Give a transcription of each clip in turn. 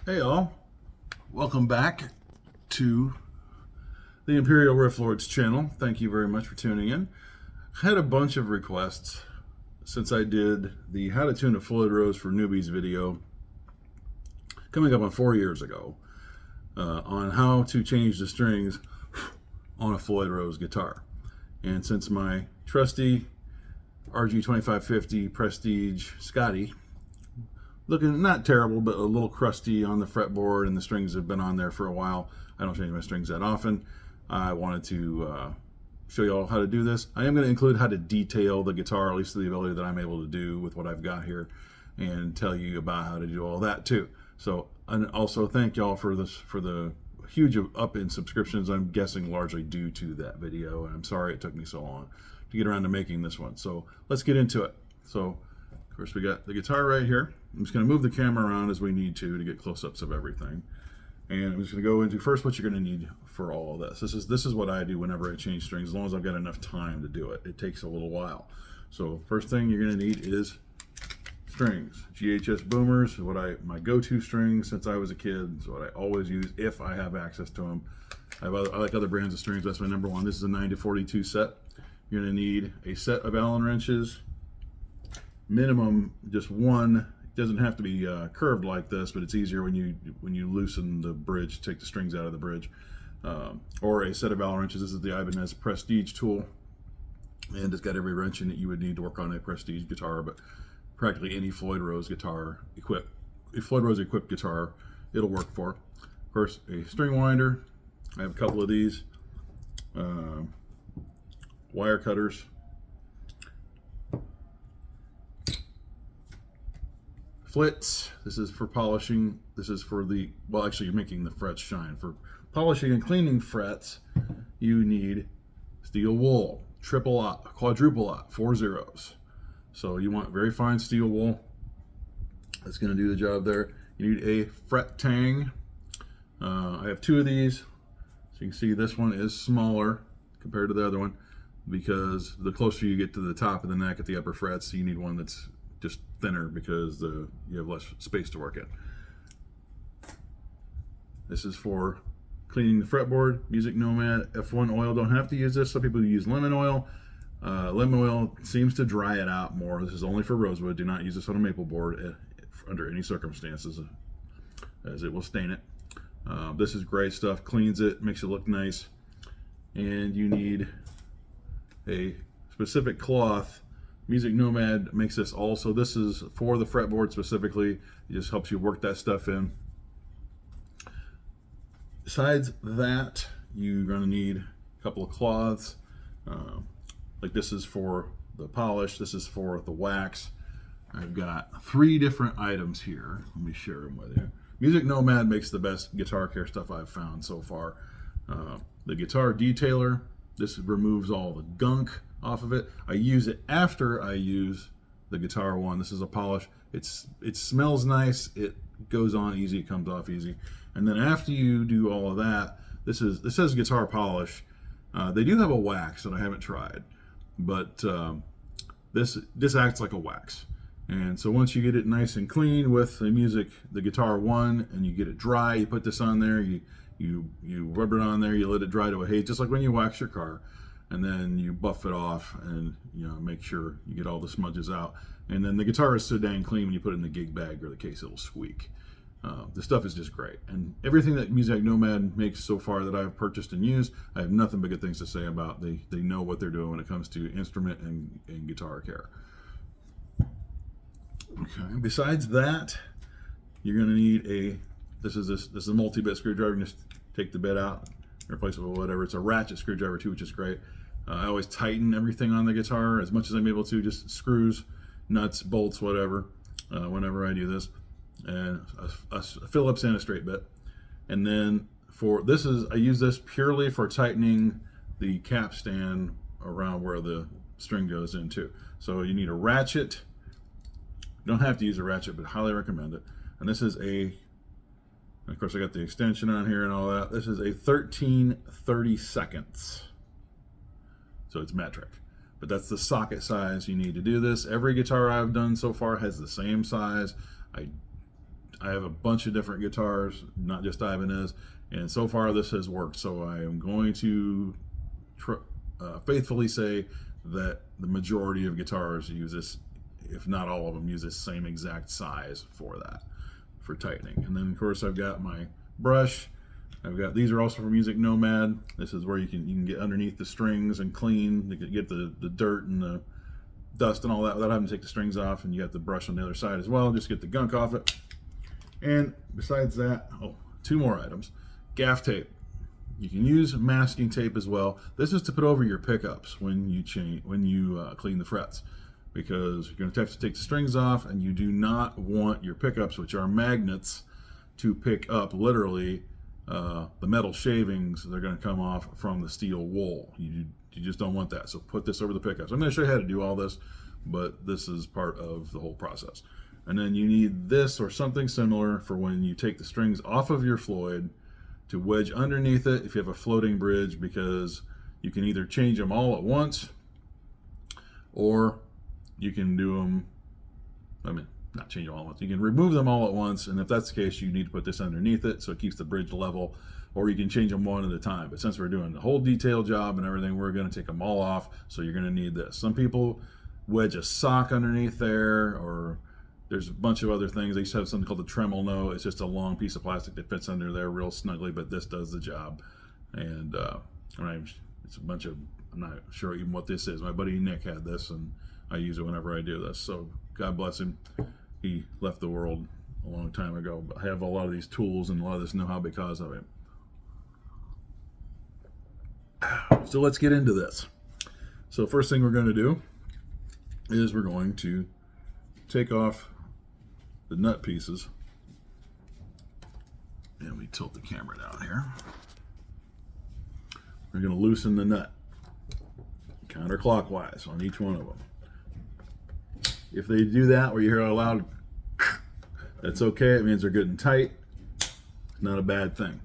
Hey all, welcome back to the Imperial Riff Lords channel. Thank you very much for tuning in. I had a bunch of requests since I did the How to Tune a Floyd Rose for Newbies video coming up on 4 years ago on how to change the strings on a Floyd Rose guitar. And since my trusty RG2550 Prestige Scotty, looking not terrible, but a little crusty on the fretboard, and the strings have been on there for a while. I don't change my strings that often. I wanted to show you all how to do this. I am going to include how to detail the guitar, at least to the ability that I'm able to do with what I've got here, and tell you about how to do all that too. So, and also thank y'all for the huge up in subscriptions. I'm guessing largely due to that video, and I'm sorry it took me so long to get around to making this one. So let's get into it. So of course we got the guitar right here. I'm just going to move the camera around as we need to get close-ups of everything. And I'm just going to go into first what you're going to need for all of this. This is what I do whenever I change strings, as long as I've got enough time to do it. It takes a little while. So first thing you're going to need is strings. GHS boomers, my go-to strings since I was a kid. It's what I always use if I have access to them. I like other brands of strings. That's my number one. This is a 9 to 42 set. You're going to need a set of Allen wrenches. Minimum just one. It doesn't have to be curved like this, but it's easier when you loosen the bridge, take the strings out of the bridge. Or a set of Allen wrenches. This is the Ibanez Prestige tool, and it's got every wrench in it you would need to work on a Prestige guitar, but practically any Floyd Rose guitar equipped guitar it'll work for. Of course, a string winder. I have a couple of these. Wire cutters. Flits. This is for polishing. This is for actually you're making the frets shine. For polishing and cleaning frets, you need steel wool, triple aught, quadruple aught, 4 zeros. So you want very fine steel wool. That's going to do the job there. You need a fret tang. I have 2 of these. So you can see this one is smaller compared to the other one, because the closer you get to the top of the neck at the upper frets, you need one that's just thinner because you have less space to work in. This is for cleaning the fretboard. Music Nomad F1 oil. Don't have to use this. Some people use lemon oil. Lemon oil seems to dry it out more. This is only for rosewood. Do not use this on a maple board under any circumstances, as it will stain it. This is great stuff. Cleans it, makes it look nice. And you need a specific cloth. Music Nomad makes this also. This is for the fretboard specifically. It just helps you work that stuff in. Besides that, you're going to need a couple of cloths. Like this is for the polish. This is for the wax. I've got 3 different items here. Let me share them with you. Music Nomad makes the best guitar care stuff I've found so far. The guitar detailer. This removes all the gunk off of it. I use it after I use the guitar one. This is a polish. It smells nice. It goes on easy. It comes off easy. And then after you do all of that, this says guitar polish. They do have a wax that I haven't tried, but this acts like a wax. And so once you get it nice and clean with the guitar one, and you get it dry, you put this on there. You rub it on there. You let it dry to a haze, just like when you wax your car. And then you buff it off and make sure you get all the smudges out. And then the guitar is so dang clean when you put it in the gig bag or the case, it'll squeak. The stuff is just great. And everything that Music Nomad makes so far that I've purchased and used, I have nothing but good things to say about. They know what they're doing when it comes to instrument and guitar care. Okay. Besides that, you're going to need this is a multi-bit screwdriver. You just take the bit out, replace it with whatever. It's a ratchet screwdriver too, which is great. I always tighten everything on the guitar as much as I'm able to, just screws, nuts, bolts, whatever, whenever I do this. And a Phillips and a straight bit. And then I use this purely for tightening the capstan around where the string goes into. So you need a ratchet. You don't have to use a ratchet, but highly recommend it. And this is of course I got the extension on here and all that. This is a 13/32. So it's metric. But that's the socket size you need to do this. Every guitar I've done so far has the same size. I have a bunch of different guitars, not just Ibanez, and so far this has worked. So I am going to faithfully say that the majority of guitars use this, if not all of them, use this same exact size for that, for tightening. And then of course I've got my brush. I've got, these are also from Music Nomad. This is where you can get underneath the strings and clean, you can get the dirt and the dust and all that without having to take the strings off. And you got the brush on the other side as well, just get the gunk off it. And besides that, oh, two more items. Gaff tape. You can use masking tape as well. This is to put over your pickups when you clean the frets, because you're going to have to take the strings off, and you do not want your pickups, which are magnets, to pick up literally the metal shavings that are going to come off from the steel wool. You just don't want that. So put this over the pickups. I'm going to show you how to do all this, but this is part of the whole process. And then you need this or something similar for when you take the strings off of your Floyd, to wedge underneath it if you have a floating bridge, because you can either change them all at once, or you can do them, I mean, not change them all at once. You can remove them all at once, and if that's the case, you need to put this underneath it so it keeps the bridge level, or you can change them one at a time. But since we're doing the whole detail job and everything, we're going to take them all off, so you're going to need this. Some people wedge a sock underneath there, or there's a bunch of other things. They used to have something called the tremolo. It's just a long piece of plastic that fits under there real snugly, but this does the job. And it's a bunch of, I'm not sure even what this is. My buddy Nick had this, and I use it whenever I do this. So God bless him. He left the world a long time ago, but I have a lot of these tools and a lot of this know-how because of him. So let's get into this. So first thing we're going to do is we're going to take off the nut pieces, and we tilt the camera down here. We're going to loosen the nut counterclockwise on each one of them. If they do that where you hear a loud that's okay. It means they're good and tight. Not a bad thing.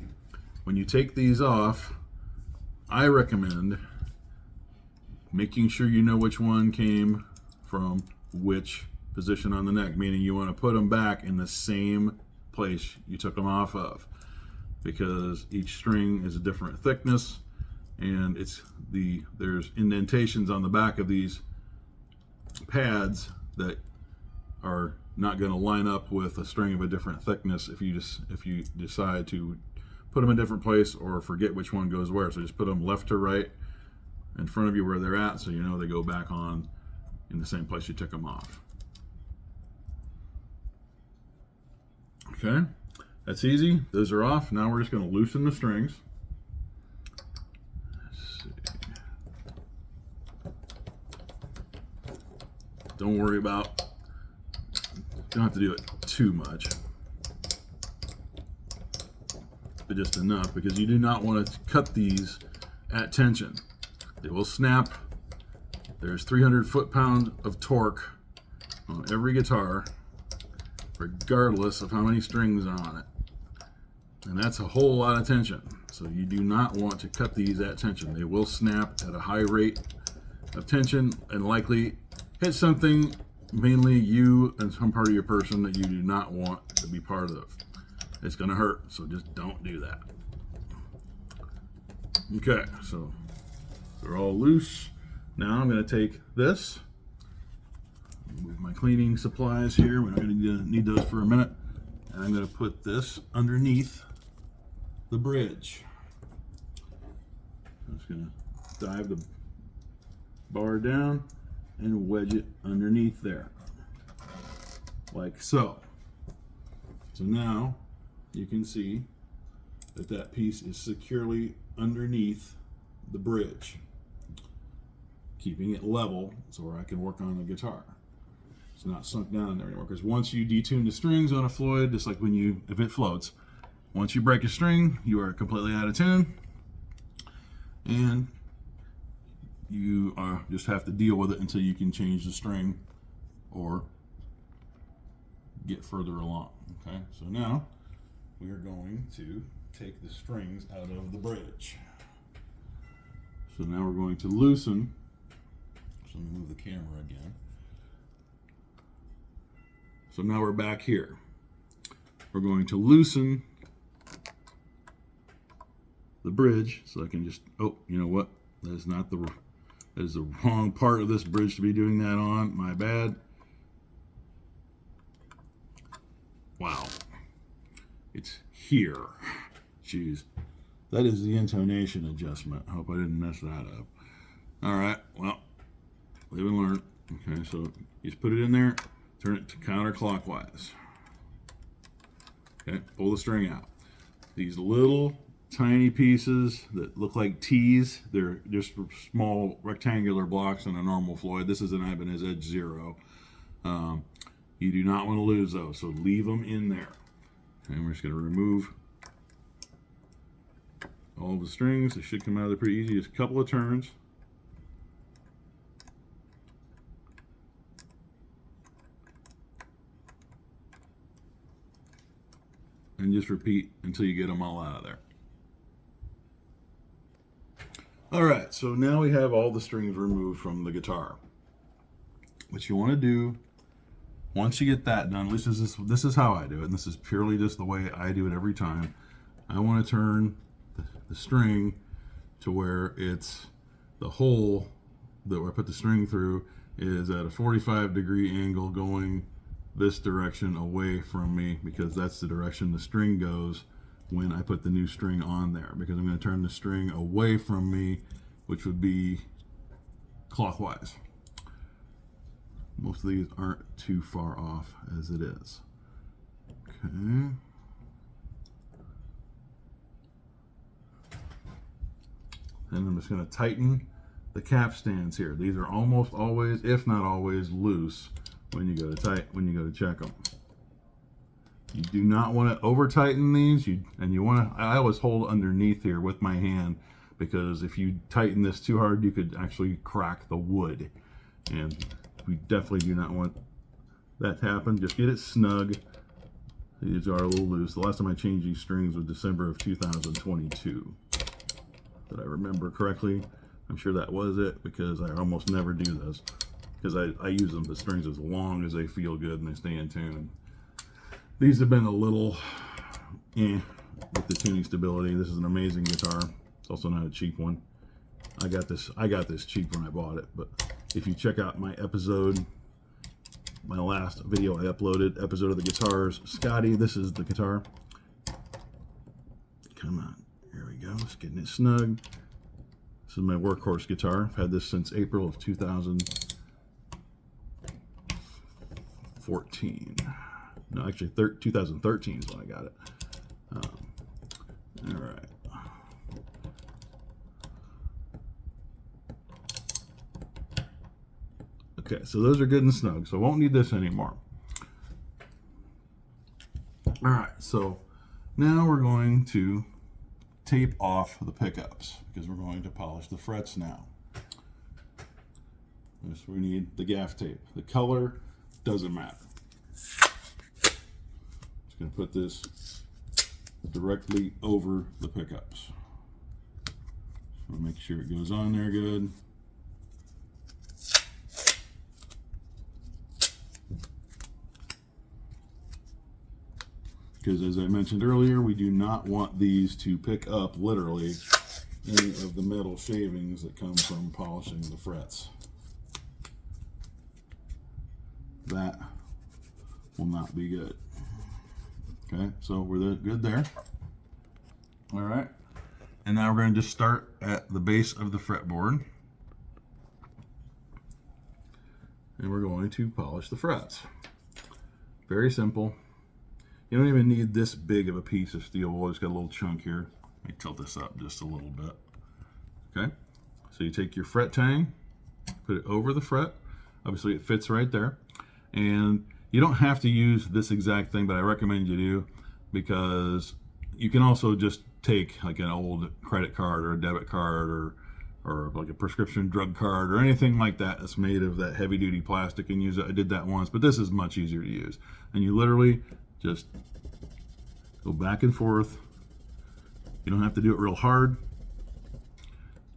When you take these off, I recommend making sure you know which one came from which position on the neck, meaning you want to put them back in the same place you took them off of, because each string is a different thickness, and there's indentations on the back of these pads that are not going to line up with a string of a different thickness if you decide to put them in a different place or forget which one goes where. So just put them left to right in front of you where they're at, so you know they go back on in the same place you took them off. Okay, that's easy. Those are off. Now we're just going to loosen the strings. Let's see. Don't worry about, don't have to do it too much, but just enough, because you do not want to cut these at tension. They will snap. There's 300 foot-pound of torque on every guitar, regardless of how many strings are on it. And that's a whole lot of tension. So you do not want to cut these at tension. They will snap at a high rate of tension and likely hit something, mainly you and some part of your person, that you do not want to be part of. It's going to hurt, so just don't do that. Okay, so they're all loose. Now I'm going to take this, move my cleaning supplies here. We're not going to need those for a minute. And I'm going to put this underneath the bridge. I'm just going to dive the bar down and wedge it underneath there, like so. So now you can see that that piece is securely underneath the bridge, keeping it level so where I can work on the guitar. It's not sunk down there anymore, because once you detune the strings on a Floyd, just like if it floats, once you break a string, you are completely out of tune, and you just have to deal with it until you can change the string or get further along. Okay, so now we are going to take the strings out of the bridge. So now we're going to loosen. So let me move the camera again. So now we're back here. we're going to loosen the bridge, so I can just, oh, you know what? That is not the, that is the wrong part of this bridge to be doing that on. My bad. Wow. It's here. Jeez. That is the intonation adjustment. I hope I didn't mess that up. All right, well, live and learn. Okay, so you just put it in there, turn it to counterclockwise. Okay, pull the string out. These little tiny pieces that look like T's, they're just small rectangular blocks on a normal Floyd. This is an Ibanez Edge 0. You do not want to lose those, so leave them in there. And we're just going to remove all the strings. They should come out of there pretty easy. Just a couple of turns. And just repeat until you get them all out of there. All right, so now we have all the strings removed from the guitar. What you want to do, once you get that done, at least this is how I do it, and this is purely just the way I do it every time. I want to turn the string to where it's the hole that I put the string through is at a 45-degree angle going this direction away from me, because that's the direction the string goes when I put the new string on there, because I'm going to turn the string away from me, which would be clockwise. Most of these aren't too far off as it is. Okay. And I'm just going to tighten the cap stands here. These are almost always, if not always, loose when you go to check them. You do not want to over tighten these. I always hold underneath here with my hand, because if you tighten this too hard, you could actually crack the wood, and we definitely do not want that to happen. Just get it snug. These are a little loose. The last time I changed these strings was December of 2022. Did I remember correctly? I'm sure that was it, because I almost never do this, because I use the strings as long as they feel good and they stay in tune. These have been a little with the tuning stability. This is an amazing guitar. It's also not a cheap one. I got this cheap when I bought it, but if you check out my episode, my last video I uploaded, episode of the guitars, Scotty, this is the guitar. Come on, here we go, just getting it snug. This is my workhorse guitar. I've had this since April of 2014. No, actually 2013 is when I got it. All right. Okay, so those are good and snug, so I won't need this anymore. All right, so now we're going to tape off the pickups, because we're going to polish the frets now. So we need the gaff tape. The color doesn't matter. Just going to put this directly over the pickups. So make sure it goes on there good. Because as I mentioned earlier, we do not want these to pick up literally any of the metal shavings that come from polishing the frets. That will not be good. Okay, so we're good there. All right, and now we're going to just start at the base of the fretboard, and we're going to polish the frets. Very simple. You don't even need this big of a piece of steel wool. It's got a little chunk here. Let me tilt this up just a little bit. Okay, so you take your fret tang, put it over the fret. Obviously it fits right there. And you don't have to use this exact thing, but I recommend you do, because you can also just take like an old credit card or a debit card or like a prescription drug card or anything like that that's made of that heavy duty plastic and use it. I did that once, but this is much easier to use. And you literally just go back and forth. You don't have to do it real hard,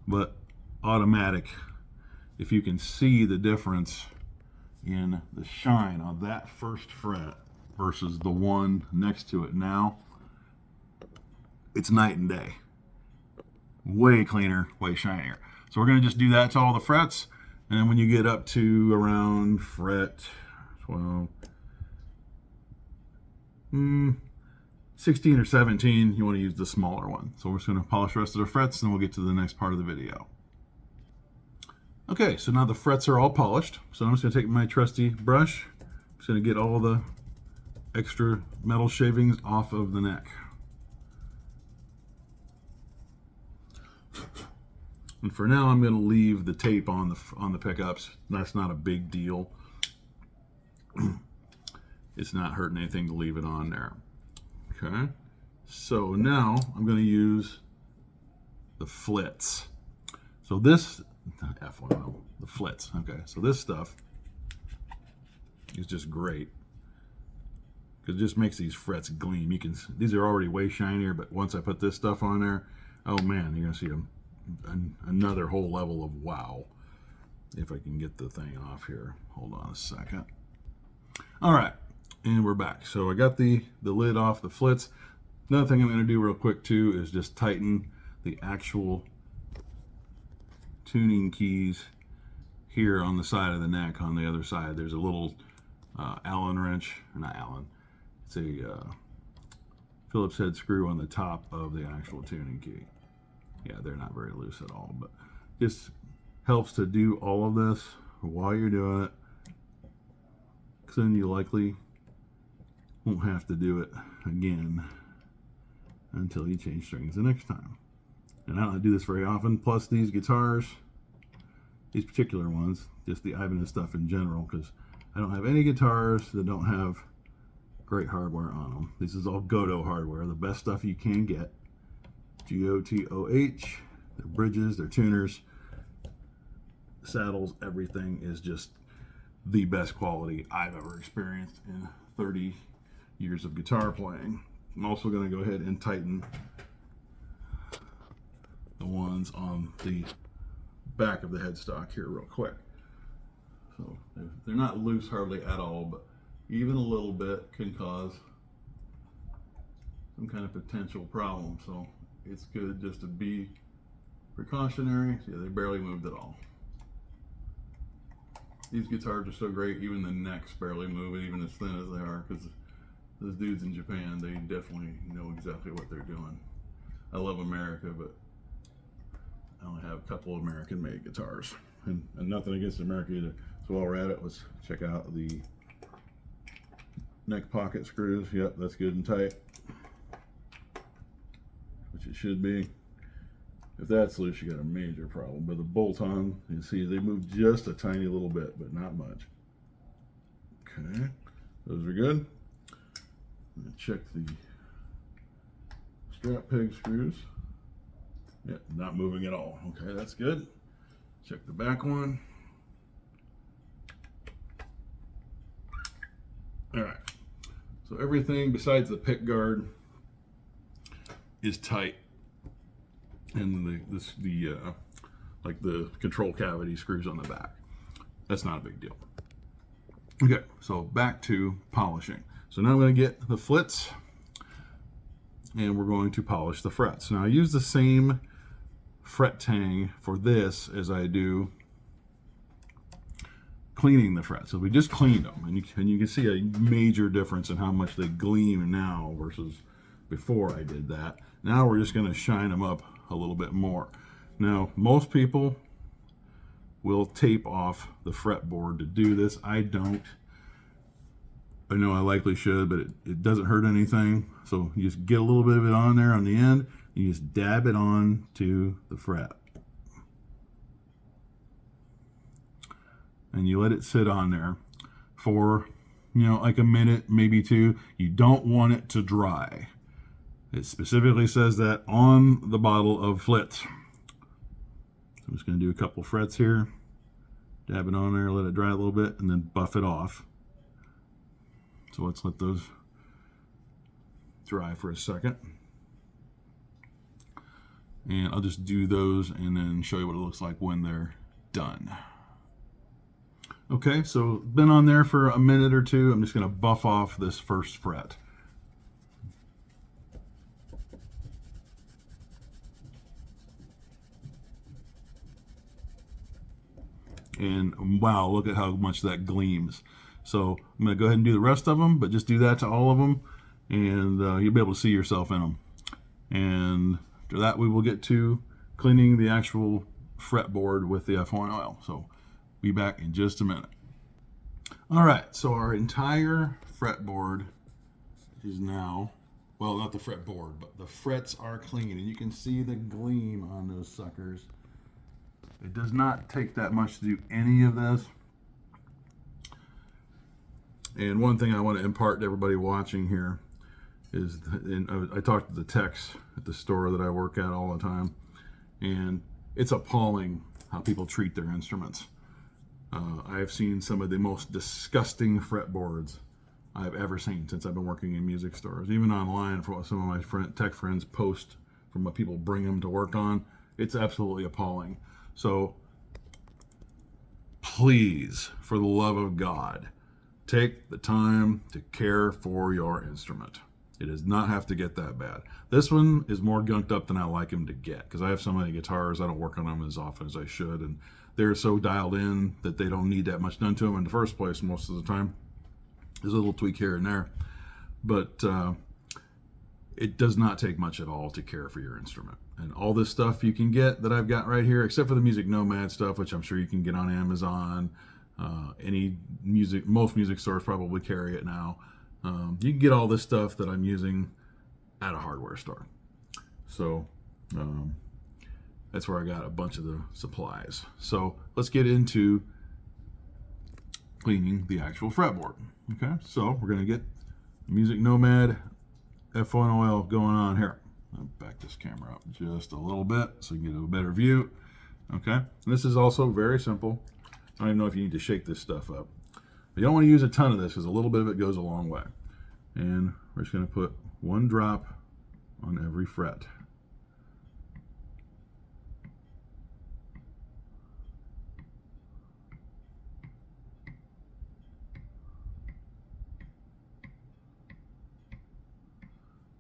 but automatic. If you can see the difference in the shine on that first fret versus the one next to it now, it's night and day. Way cleaner, way shinier. So we're going to just do that to all the frets. And then when you get up to around fret 12, 16 or 17, you want to use the smaller one. So we're just going to polish the rest of the frets, and we'll get to the next part of the video. Okay, so now the frets are all polished. So I'm just going to take my trusty brush. I'm just going to get all the extra metal shavings off of the neck. And for now, I'm going to leave the tape on the pickups. That's not a big deal. It's not hurting anything to leave it on there. Okay. So now I'm going to use the flits. So this F1, the flits. Okay. So this stuff is just great because it just makes these frets gleam. You can. These are already way shinier, but once I put this stuff on there, oh man, you're going to see them. Another whole level of wow. If I can get the thing off here. Hold on a second. All right, and we're back. So I got the lid off the flits. Another thing I'm going to do real quick too is just tighten the actual tuning keys here on the side of the neck. On the other side, there's a little Allen wrench, not Allen. It's a Phillips head screw on the top of the actual tuning key. Yeah, they're not very loose at all, but just helps to do all of this while you're doing it, because then you likely won't have to do it again until you change strings the next time. And I don't do this very often, plus these guitars, these particular ones, just the Ibanez stuff in general, because I don't have any guitars that don't have great hardware on them. This is all Goto hardware, the best stuff you can get. G-O-T-O-H, their bridges, their tuners, saddles, everything is just the best quality I've ever experienced in 30 years of guitar playing. I'm also going to go ahead and tighten the ones on the back of the headstock here real quick. So they're not loose hardly at all, but even a little bit can cause some kind of potential problem. So it's good just to be precautionary. See, they barely moved at all. These guitars are so great, even the necks barely move, even as thin as they are, because those dudes in Japan, they definitely know exactly what they're doing. I love America, but I only have a couple of American-made guitars. And nothing against America either. So while we're at it, let's check out the neck pocket screws. Yep, that's good and tight, which it should be. If that's loose, you got a major problem. But the bolt-on, you see they move just a tiny little bit, but not much. Okay, those are good. I'm gonna check the strap peg screws. Yep, not moving at all. Okay, that's good. Check the back one. All right, so everything besides the pick guard is tight, and like the control cavity screws on the back. That's not a big deal. Okay, so back to polishing. So now I'm going to get the flits, and we're going to polish the frets. Now I use the same fret tang for this as I do cleaning the frets. So we just cleaned them, and you can see a major difference in how much they gleam now versus before I did that. Now we're just going to shine them up a little bit more. Now most people will tape off the fretboard to do this. I don't. I know I likely should, but it doesn't hurt anything. So you just get a little bit of it on there on the end, and you just dab it on to the fret. And you let it sit on there for, like a minute, maybe two. You don't want it to dry. It specifically says that on the bottle of flits. So I'm just going to do a couple frets here. Dab it on there, let it dry a little bit, and then buff it off. So let's let those dry for a second. And I'll just do those and then show you what it looks like when they're done. Okay, so been on there for a minute or two. I'm just going to buff off this first fret. And wow, look at how much that gleams. So I'm going to go ahead and do the rest of them, but just do that to all of them, and you'll be able to see yourself in them. And after that, we will get to cleaning the actual fretboard with the F1 oil. So be back in just a minute. All right, so our entire fretboard is now, well, not the fretboard, but the frets are clean, and you can see the gleam on those suckers. It does not take that much to do any of this. And one thing I want to impart to everybody watching here is, I talk to the techs at the store that I work at all the time, and it's appalling how people treat their instruments. I've seen some of the most disgusting fretboards I've ever seen since I've been working in music stores. Even online, for what some of my tech friends post from what people bring them to work on, it's absolutely appalling. So please, for the love of God, take the time to care for your instrument. It does not have to get that bad. This one is more gunked up than I like him to get, because I have so many guitars, I don't work on them as often as I should, and they're so dialed in that they don't need that much done to them in the first place most of the time. There's a little tweak here and there, but it does not take much at all to care for your instrument. And all this stuff you can get that I've got right here, except for the Music Nomad stuff, which I'm sure you can get on Amazon. Most music stores probably carry it now. You can get all this stuff that I'm using at a hardware store. So that's where I got a bunch of the supplies. So let's get into cleaning the actual fretboard. Okay, so we're going to get Music Nomad F1 oil going on here. I'll back this camera up just a little bit so you can get a better view. Okay, and this is also very simple. I don't even know if you need to shake this stuff up. You don't want to use a ton of this because a little bit of it goes a long way. And we're just going to put one drop on every fret.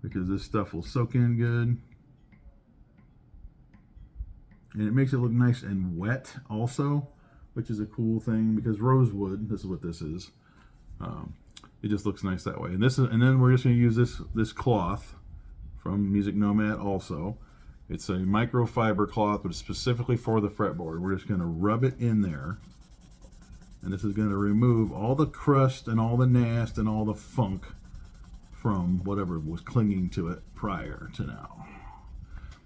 Because this stuff will soak in good. And it makes it look nice and wet also, which is a cool thing, because rosewood, this is what this is. It just looks nice that way. And then we're just going to use this cloth from Music Nomad also. It's a microfiber cloth, but it's specifically for the fretboard. We're just going to rub it in there. And this is going to remove all the crust and all the nast and all the funk from whatever was clinging to it prior to now.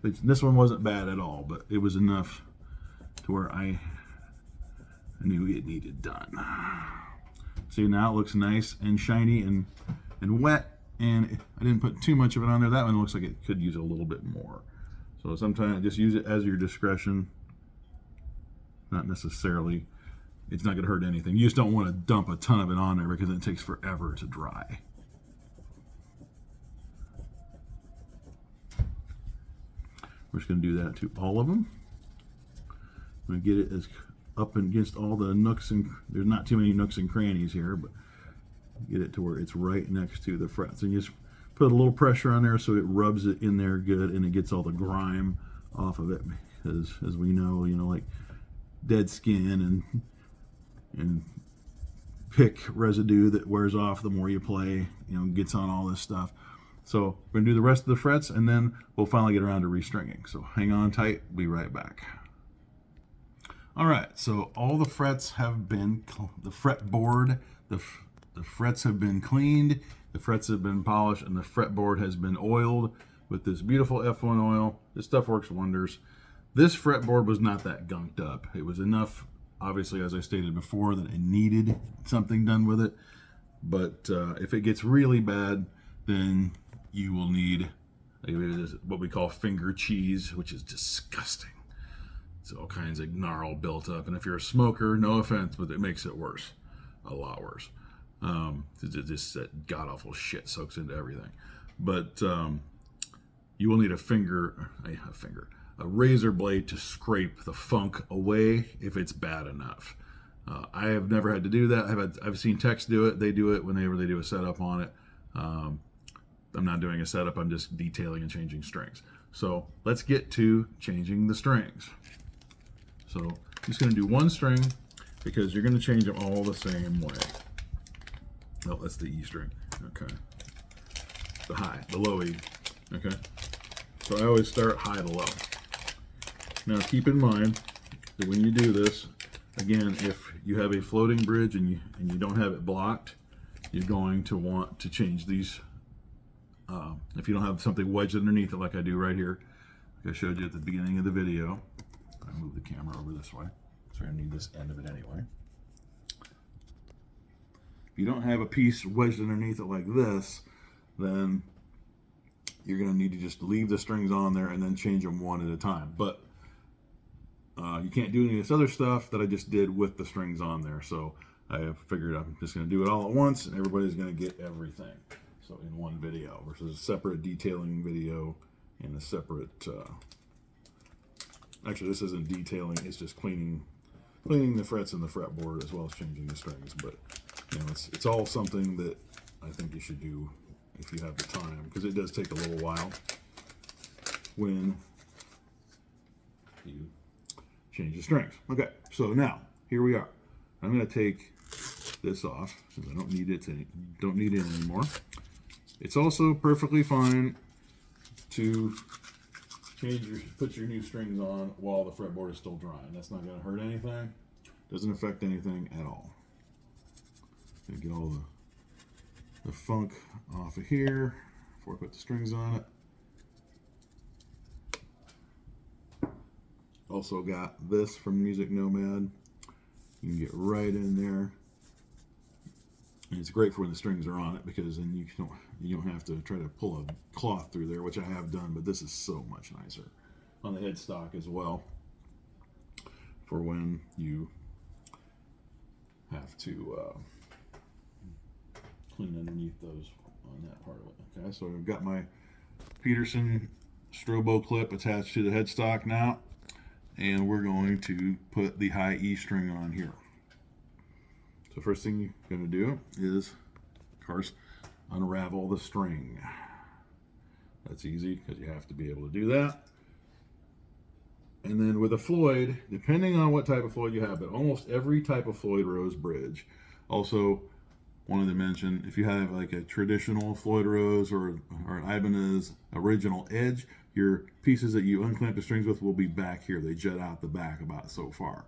This one wasn't bad at all, but it was enough to where I knew it needed done. See, now it looks nice and shiny and wet, and I didn't put too much of it on there. That one looks like it could use a little bit more. So sometimes just use it as your discretion. Not necessarily, it's not going to hurt anything. You just don't want to dump a ton of it on there because it takes forever to dry. We're just going to do that to all of them. I'm going to get it as up against all the nooks, and there's not too many nooks and crannies here, but get it to where it's right next to the frets. And just put a little pressure on there so it rubs it in there good and it gets all the grime off of it. Because as we know, like dead skin and pick residue that wears off the more you play, gets on all this stuff. So we're going to do the rest of the frets, and then we'll finally get around to restringing. So hang on tight. We'll be right back. All right, so all the frets have been, the fretboard, the frets have been cleaned, the frets have been polished, and the fretboard has been oiled with this beautiful F1 oil. This stuff works wonders. This fretboard was not that gunked up. It was enough, obviously, as I stated before, that it needed something done with it. But if it gets really bad, then you will need what we call finger cheese, which is disgusting. It's all kinds of gnarl built up, and if you're a smoker, no offense, but it makes it worse, a lot worse. Just that god-awful shit soaks into everything. But you will need a razor blade to scrape the funk away if it's bad enough. I have never had to do that. I've seen techs do it. They do it whenever they do a setup on it. I'm not doing a setup. I'm just detailing and changing strings. So let's get to changing the strings. So I'm just going to do one string because you're going to change them all the same way. Oh, that's the E string. Okay. The high, the low E. Okay. So I always start high to low. Now keep in mind that when you do this, again, if you have a floating bridge and you don't have it blocked, you're going to want to change these. If you don't have something wedged underneath it like I do right here, like I showed you at the beginning of the video. I move the camera over this way. So I need this end of it anyway. If you don't have a piece wedged underneath it like this, then you're going to need to just leave the strings on there and then change them one at a time. But you can't do any of this other stuff that I just did with the strings on there. So I figured I'm just going to do it all at once and everybody's going to get everything. So in one video versus a separate detailing video and a separate, actually this isn't detailing, it's just cleaning the frets and the fretboard as well as changing the strings. But you know, it's all something that I think you should do if you have the time, because it does take a little while when you change the strings. Okay, so now here we are. I'm going to take this off because I don't need it anymore. It's also perfectly fine to put your new strings on while the fretboard is still drying. That's not going to hurt anything. Doesn't affect anything at all. Gonna get all the funk off of here before I put the strings on it. Also got this from Music Nomad. You can get right in there. And it's great for when the strings are on it because then you don't have to try to pull a cloth through there, which I have done, but this is so much nicer. On the headstock as well, for when you have to clean underneath those on that part of it. Okay, so I've got my Peterson strobo clip attached to the headstock now, and we're going to put the high E string on here. So first thing you're going to do is, of course, unravel the string. That's easy because you have to be able to do that. And then with a Floyd, depending on what type of Floyd you have, but almost every type of Floyd Rose bridge. Also, wanted to mention, if you have like a traditional Floyd Rose or an Ibanez original edge, your pieces that you unclamp the strings with will be back here. They jut out the back about so far.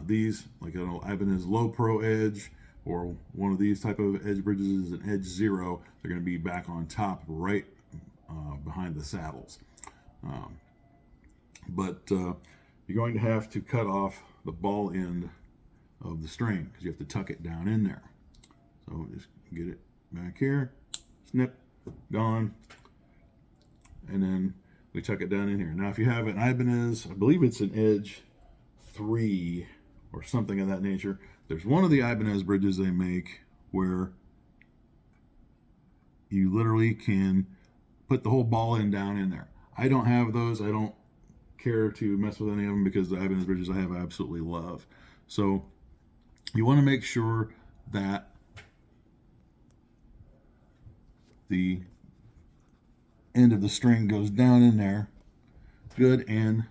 These, like an Ibanez Low Pro edge, or one of these type of edge bridges is an Edge 0. They're going to be back on top, right behind the saddles. But you're going to have to cut off the ball end of the string because you have to tuck it down in there. So just get it back here, snip, gone, and then we tuck it down in here. Now, if you have an Ibanez, I believe it's an Edge 3 or something of that nature. There's one of the Ibanez bridges they make where you literally can put the whole ball end down in there. I don't have those. I don't care to mess with any of them because the Ibanez bridges I have I absolutely love. So you want to make sure that the end of the string goes down in there good and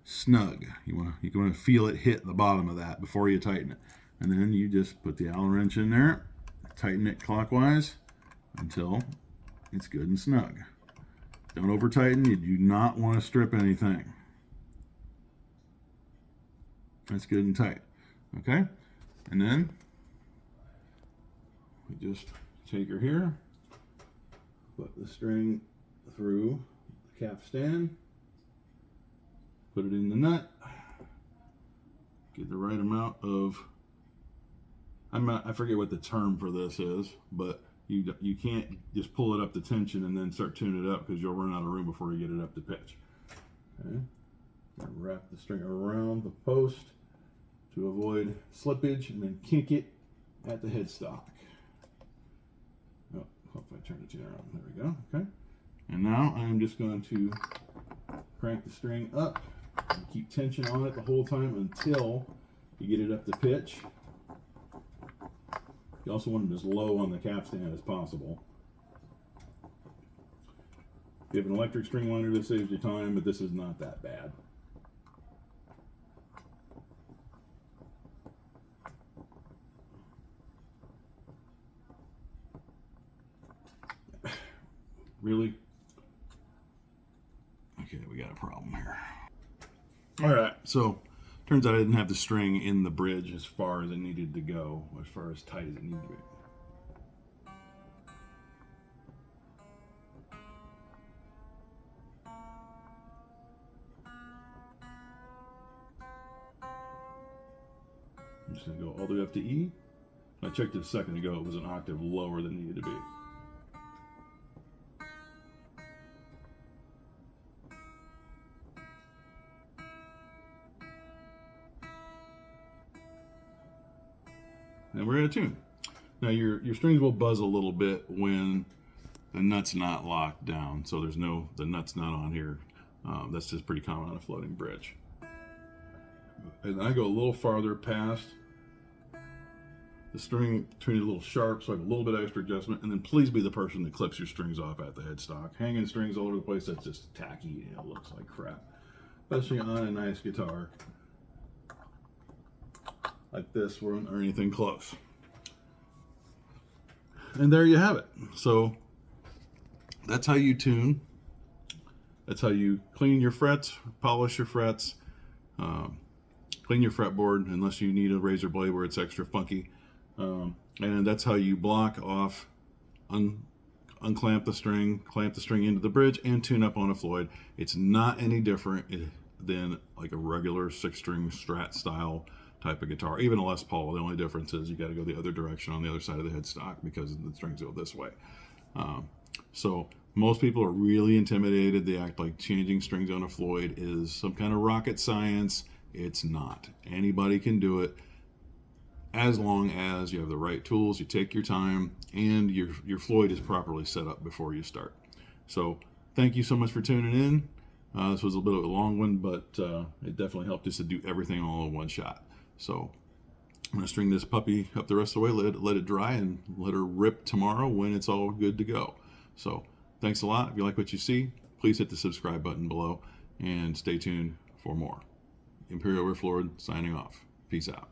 snug. You want to feel it hit the bottom of that before you tighten it. And then you just put the Allen wrench in there, tighten it clockwise until it's good and snug. Don't over tighten. You do not want to strip anything. That's good and tight. Okay? And then we just take her here, put the string through the cap stand, put it in the nut, get the right amount of, I forget what the term for this is, but you can't just pull it up to tension and then start tuning it up because you'll run out of room before you get it up to pitch. Okay, wrap the string around the post to avoid slippage and then kink it at the headstock. Oh, hope I turn it around. There we go. Okay, and now I'm just going to crank the string up and keep tension on it the whole time until You get it up to pitch. You also want it as low on the capstan as possible. If you have an electric string winder, this saves you time, but this is not that bad. Really? Okay, we got a problem here. All right, so turns out I didn't have the string in the bridge as far as it needed to go, as far as tight as it needed to be. I'm just going to go all the way up to E. I checked it a second ago, it was an octave lower than it needed to be. And we're going to tune. Now your strings will buzz a little bit when the nut's not locked down. So there's the nut's not on here. That's just pretty common on a floating bridge. And I go a little farther past the string, turn it a little sharp so I have a little bit of extra adjustment, and then please be the person that clips your strings off at the headstock. Hanging strings all over the place, that's just tacky and it looks like crap. Especially on a nice guitar like this one or anything close. And there you have it. So that's how you tune. That's how you clean your frets, polish your frets, clean your fretboard unless you need a razor blade where it's extra funky. And that's how you block off, unclamp the string, clamp the string into the bridge, and tune up on a Floyd. It's not any different than like a regular 6-string Strat style type of guitar, even a Les Paul. The only difference is you got to go the other direction on the other side of the headstock because the strings go this way. So most people are really intimidated. They act like changing strings on a Floyd is some kind of rocket science. It's not. Anybody can do it as long as you have the right tools, you take your time, and your Floyd is properly set up before you start. So thank you so much for tuning in. This was a bit of a long one, but it definitely helped us to do everything all in one shot. So I'm going to string this puppy up the rest of the way, let it dry, and let her rip tomorrow when it's all good to go. So thanks a lot. If you like what you see, please hit the subscribe button below and stay tuned for more. Imperial Overlord signing off. Peace out.